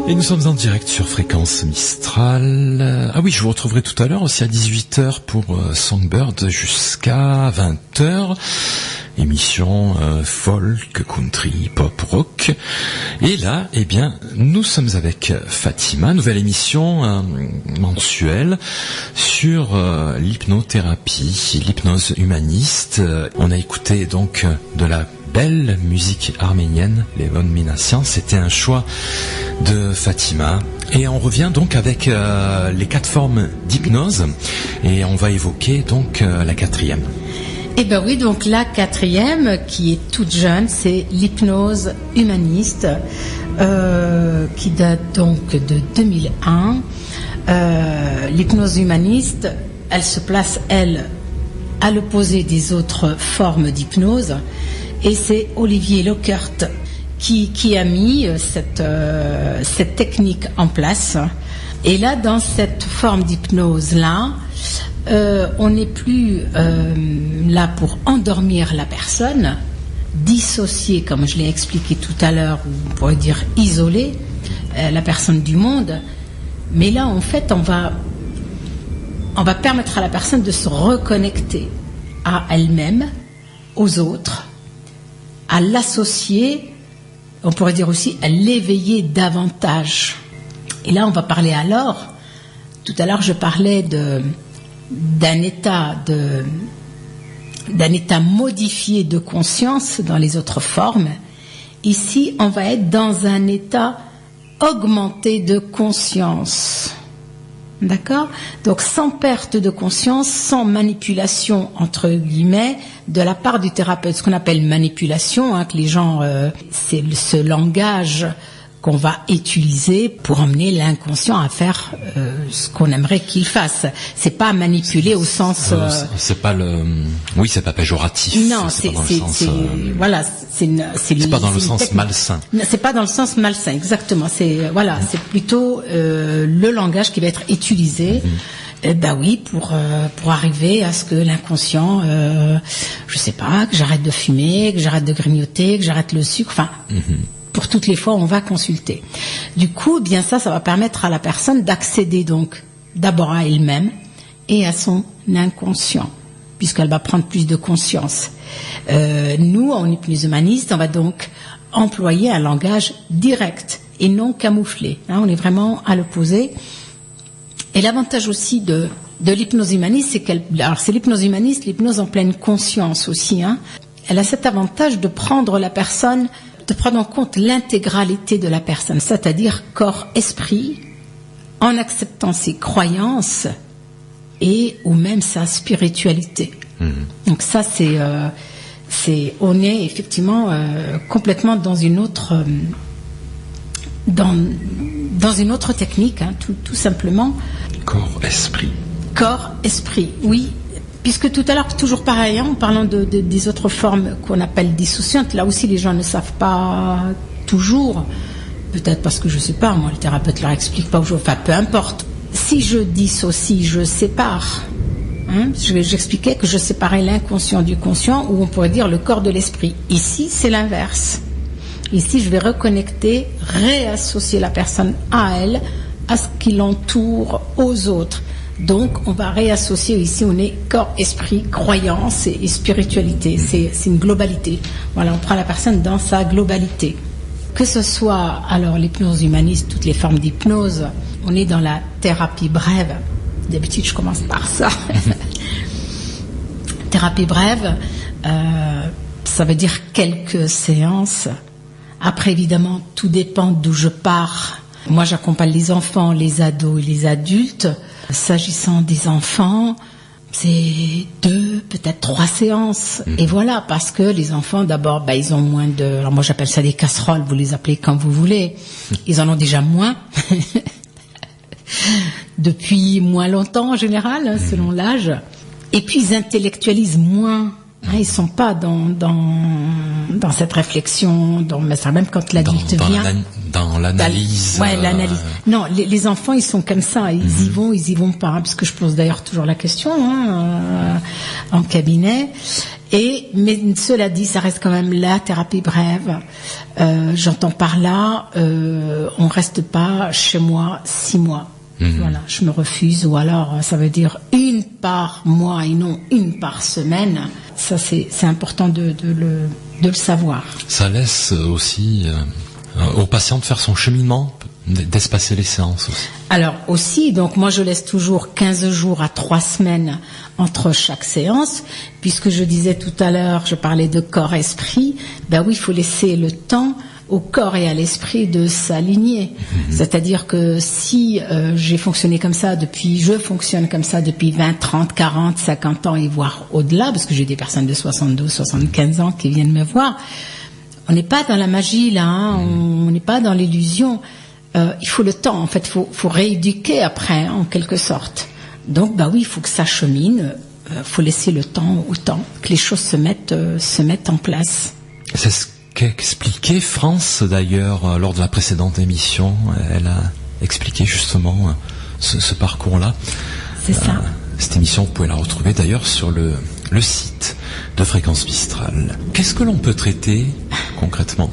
Et nous sommes en direct sur Fréquence Mistral. Ah oui, je vous retrouverai tout à l'heure aussi à 18h pour Songbird jusqu'à 20h. Émission folk, country, pop, rock. Et là, eh bien, nous sommes avec Fatima, nouvelle émission mensuelle sur l'hypnothérapie, l'hypnose humaniste. On a écouté donc de la belle musique arménienne, Levon Minassian. C'était un choix de Fatima. Et on revient donc avec les 4 formes d'hypnose. Et on va évoquer donc la 4e. Eh ben oui, donc la 4e, qui est toute jeune, c'est l'hypnose humaniste, qui date donc de 2001. L'hypnose humaniste, elle se place, elle, à l'opposé des autres formes d'hypnose. Et c'est Olivier Lockert qui a mis cette technique en place. Et là, dans cette forme d'hypnose-là, on n'est plus là pour endormir la personne, dissocier, comme je l'ai expliqué tout à l'heure, ou on pourrait dire isoler la personne du monde. Mais là, en fait, on va permettre à la personne de se reconnecter à elle-même, aux autres, à l'associer, on pourrait dire aussi à l'éveiller davantage. Et là, on va parler alors, tout à l'heure, je parlais d'un état modifié de conscience dans les autres formes. Ici, on va être dans un état augmenté de conscience. D'accord ? Donc sans perte de conscience, sans manipulation entre guillemets de la part du thérapeute. Ce qu'on appelle manipulation, que les gens, c'est ce langage qu'on va utiliser pour emmener l'inconscient à faire ce qu'on aimerait qu'il fasse. C'est pas manipuler au sens. C'est pas le. Oui, c'est pas péjoratif. Non, c'est voilà, c'est pas dans le sens malsain. C'est pas dans le sens malsain, exactement. C'est voilà, c'est plutôt le langage qui va être utilisé. Bah oui, pour arriver à ce que l'inconscient, je sais pas, que j'arrête de fumer, que j'arrête de grignoter, que j'arrête le sucre, enfin. Pour toutes les fois on va consulter. Du coup, bien ça va permettre à la personne d'accéder donc d'abord à elle-même et à son inconscient, puisqu'elle va prendre plus de conscience. Nous, en hypnose humaniste, on va donc employer un langage direct et non camouflé. On est vraiment à l'opposé. Et l'avantage aussi de l'hypnose humaniste, c'est l'hypnose humaniste, l'hypnose en pleine conscience aussi. Elle a cet avantage de prendre la personne, de prendre en compte l'intégralité de la personne, c'est-à-dire corps-esprit, en acceptant ses croyances et ou même sa spiritualité. Donc ça, on est effectivement complètement dans une autre dans une autre technique, tout simplement. Corps-esprit. Corps-esprit, oui. Puisque tout à l'heure, toujours pareil, en parlant des autres formes qu'on appelle dissociantes, là aussi les gens ne savent pas toujours, peut-être parce que je ne sais pas, moi le thérapeute leur explique pas, enfin peu importe. Si je dissocie, je sépare. J'expliquais que je séparais l'inconscient du conscient, ou on pourrait dire le corps de l'esprit. Ici, c'est l'inverse. Ici, je vais reconnecter, réassocier la personne à elle, à ce qui l'entoure, aux autres. Donc, on va réassocier ici, on est corps, esprit, croyance et spiritualité. C'est une globalité. Voilà, on prend la personne dans sa globalité. Que ce soit, alors, l'hypnose humaniste, toutes les formes d'hypnose, on est dans la thérapie brève. D'habitude, je commence par ça. Thérapie brève, ça veut dire quelques séances. Après, évidemment, tout dépend d'où je pars. Moi, j'accompagne les enfants, les ados et les adultes. S'agissant des enfants, c'est 2, peut-être 3 séances. Et voilà, parce que les enfants, d'abord, ils ont moins de... Alors moi, j'appelle ça des casseroles, vous les appelez comme vous voulez. Ils en ont déjà moins. Depuis moins longtemps, en général, selon l'âge. Et puis, ils intellectualisent moins. Ils ne sont pas dans cette réflexion, même quand l'adulte vient. Dans l'analyse. L'analyse. Non, les enfants, ils sont comme ça. Ils y vont pas. Parce que je pose d'ailleurs toujours la question en cabinet. Mais cela dit, ça reste quand même la thérapie brève. J'entends par là, on reste pas chez moi 6 mois. Voilà, je me refuse, ou alors ça veut dire 1 par mois et non 1 par semaine. Ça, c'est important de le savoir. Ça laisse aussi au patient de faire son cheminement, d'espacer les séances aussi. Alors aussi, donc moi je laisse toujours 15 jours à 3 semaines entre chaque séance, puisque je disais tout à l'heure, je parlais de corps-esprit, ben oui, il faut laisser le temps au corps et à l'esprit de s'aligner. C'est-à-dire que si je fonctionne comme ça depuis 20, 30, 40, 50 ans et voire au-delà, parce que j'ai des personnes de 72, 75 ans qui viennent me voir, on n'est pas dans la magie là, on n'est pas dans l'illusion. Il faut le temps, en fait, faut rééduquer après, en quelque sorte. Donc, bah oui, il faut que ça chemine, faut laisser le temps au temps, que les choses se mettent en place. C'est ce qu'expliquait France d'ailleurs lors de la précédente émission. Elle a expliqué justement ce parcours-là. C'est ça. Cette émission, vous pouvez la retrouver d'ailleurs sur le site de Fréquence Mistral. Qu'est-ce que l'on peut traiter concrètement?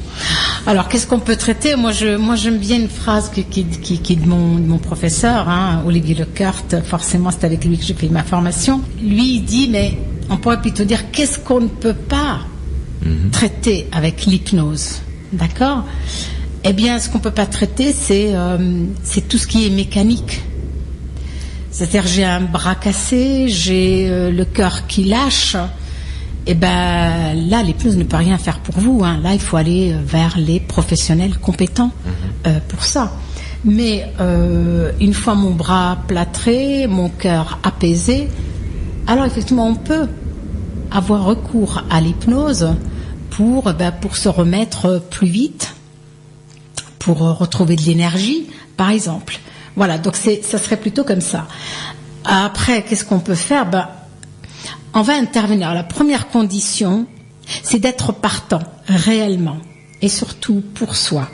Alors, qu'est-ce qu'on peut traiter? Moi, j'aime bien une phrase qui est de mon professeur, Olivier Lecoeur. Forcément, c'est avec lui que j'ai fait ma formation. Lui, il dit, mais on pourrait plutôt dire, qu'est-ce qu'on ne peut pas traiter avec l'hypnose? D'accord? Eh bien, ce qu'on ne peut pas traiter, c'est tout ce qui est mécanique. C'est-à-dire, j'ai un bras cassé, j'ai le cœur qui lâche. Et ben là, l'hypnose ne peut rien faire pour vous. Là, il faut aller vers les professionnels compétents pour ça. Mais une fois mon bras plâtré, mon cœur apaisé, alors effectivement, on peut avoir recours à l'hypnose pour se remettre plus vite, pour retrouver de l'énergie, par exemple. Voilà, donc ça serait plutôt comme ça. Après, qu'est-ce qu'on peut faire? On va intervenir. La première condition, c'est d'être partant, réellement, et surtout pour soi.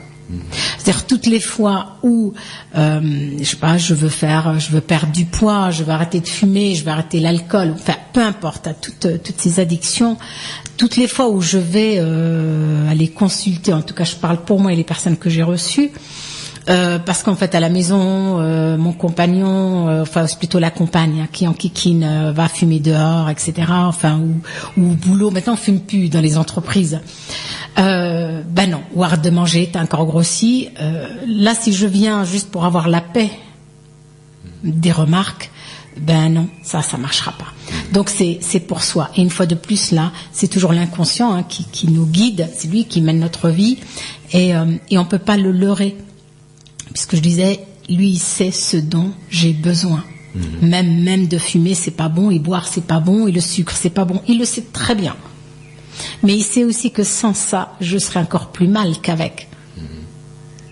C'est-à-dire toutes les fois où, je veux perdre du poids, je veux arrêter de fumer, je veux arrêter l'alcool, enfin, peu importe, toutes ces addictions, toutes les fois où je vais aller consulter, en tout cas je parle pour moi et les personnes que j'ai reçues, parce qu'en fait à la maison mon compagnon, c'est plutôt la compagne qui en kikine va fumer dehors, etc. Ou au boulot. Maintenant on fume plus dans les entreprises. Non. Ou arrête de manger, t'as encore grossi. Là si je viens juste pour avoir la paix des remarques, non, ça marchera pas. Donc c'est pour soi. Et une fois de plus là, c'est toujours l'inconscient qui nous guide. C'est lui qui mène notre vie et on peut pas le leurrer. Puisque je disais, lui, il sait ce dont j'ai besoin. Même de fumer, c'est pas bon, et boire, c'est pas bon, et le sucre, c'est pas bon. Il le sait très bien. Mais il sait aussi que sans ça, je serais encore plus mal qu'avec.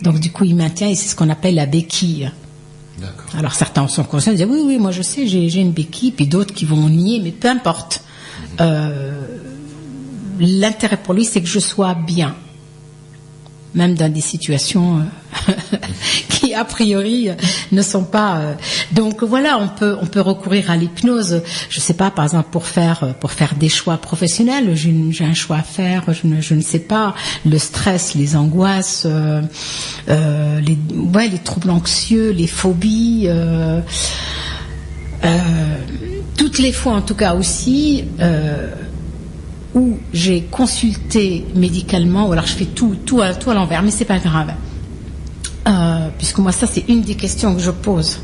Donc du coup, il maintient, et c'est ce qu'on appelle la béquille. D'accord. Alors certains en sont conscients, ils disent, oui, moi je sais, j'ai une béquille, puis d'autres qui vont nier, mais peu importe. L'intérêt pour lui, c'est que je sois bien. Même dans des situations qui a priori ne sont pas. Donc voilà, on peut recourir à l'hypnose. Je sais pas, par exemple pour faire des choix professionnels. J'ai un choix à faire. Je ne sais pas. Le stress, les angoisses, les troubles anxieux, les phobies. Toutes les fois, en tout cas aussi. Où j'ai consulté médicalement, ou alors je fais tout à l'envers, mais c'est pas grave, puisque moi ça c'est une des questions que je pose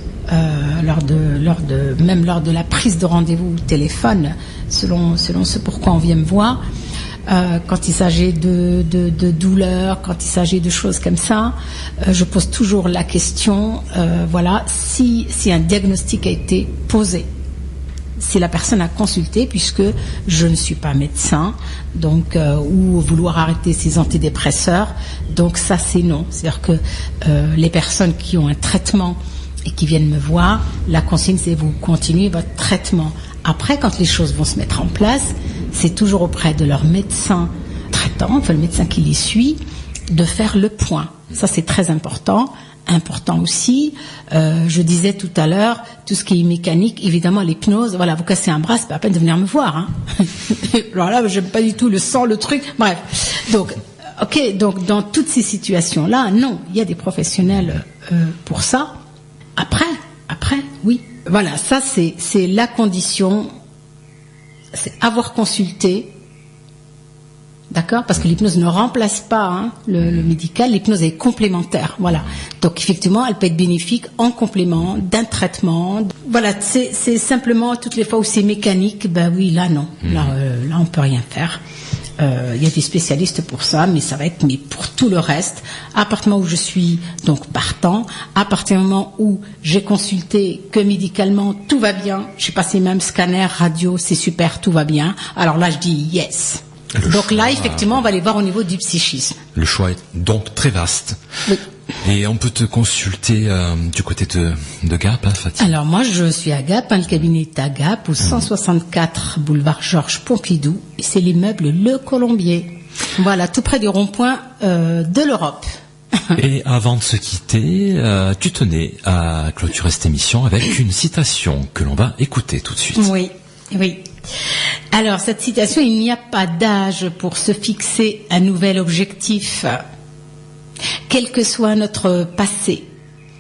lors de la prise de rendez-vous au téléphone, selon ce pourquoi on vient me voir, quand il s'agit de douleurs, quand il s'agit de choses comme ça, je pose toujours la question, si un diagnostic a été posé. Si la personne a consulté, puisque je ne suis pas médecin, donc ou vouloir arrêter ses antidépresseurs, donc ça c'est non. C'est-à-dire que les personnes qui ont un traitement et qui viennent me voir, la consigne c'est vous continuez votre traitement. Après, quand les choses vont se mettre en place, c'est toujours auprès de leur médecin traitant, le médecin qui les suit, de faire le point. Ça c'est très important important aussi. Je disais tout à l'heure, tout ce qui est mécanique, évidemment l'hypnose, voilà, vous cassez un bras, c'est pas la peine de venir me voir. Hein. Alors là, j'aime pas du tout le sang, le truc, bref. Donc, donc dans toutes ces situations-là, non, il y a des professionnels pour ça. Après, oui. Voilà, ça c'est la condition, c'est avoir consulté. D'accord, parce que l'hypnose ne remplace pas le médical, l'hypnose est complémentaire, voilà. Donc effectivement, elle peut être bénéfique en complément d'un traitement. Voilà, c'est simplement toutes les fois où c'est mécanique, ben oui, là non, là on peut rien faire. Il y a des spécialistes pour ça, mais ça va être pour tout le reste. À partir du moment où je suis donc partant, à partir du moment où j'ai consulté que médicalement tout va bien, j'ai passé même scanner, radio, c'est super, tout va bien. Alors là, je dis yes. Donc là, effectivement, on va aller voir au niveau du psychisme. Le choix est donc très vaste. Oui. Et on peut te consulter du côté de Gap, Fatima. Alors moi, je suis à Gap, le cabinet est à Gap, au 164 boulevard Georges Pompidou, et c'est l'immeuble Le Colombier. Voilà, tout près du rond-point de l'Europe. Et avant de se quitter, tu tenais à clôturer cette émission avec une citation que l'on va écouter tout de suite. Oui. Alors, cette citation, il n'y a pas d'âge pour se fixer un nouvel objectif. Quel que soit notre passé,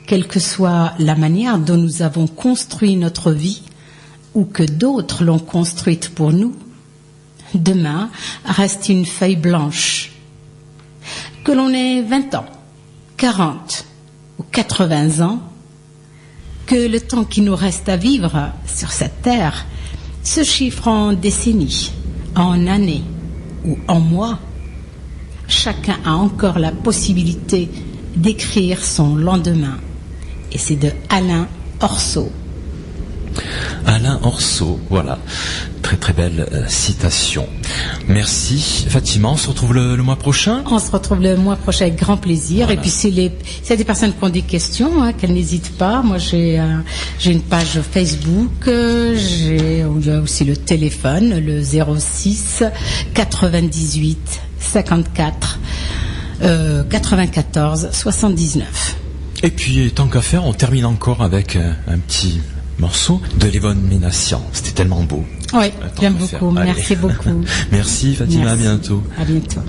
quelle que soit la manière dont nous avons construit notre vie ou que d'autres l'ont construite pour nous, demain reste une feuille blanche. Que l'on ait 20 ans, 40 ou 80 ans, que le temps qui nous reste à vivre sur cette terre se chiffre en décennies, en années ou en mois, chacun a encore la possibilité d'écrire son lendemain. Et c'est de Alain Orso. Alain Orso, voilà. Très très belle citation. Merci Fatima, on se retrouve le mois prochain. On se retrouve le mois prochain avec grand plaisir. Voilà. Et puis s'il y a des personnes qui ont des questions, qu'elles n'hésitent pas. Moi j'ai une page Facebook, il y a aussi le téléphone, le 06 98 54 94 79. Et puis tant qu'à faire, on termine encore avec un petit morceau de Lévonne Ménassian. C'était tellement beau. Oui, j'aime beaucoup. Merci beaucoup. Merci Fatima, à bientôt. À bientôt.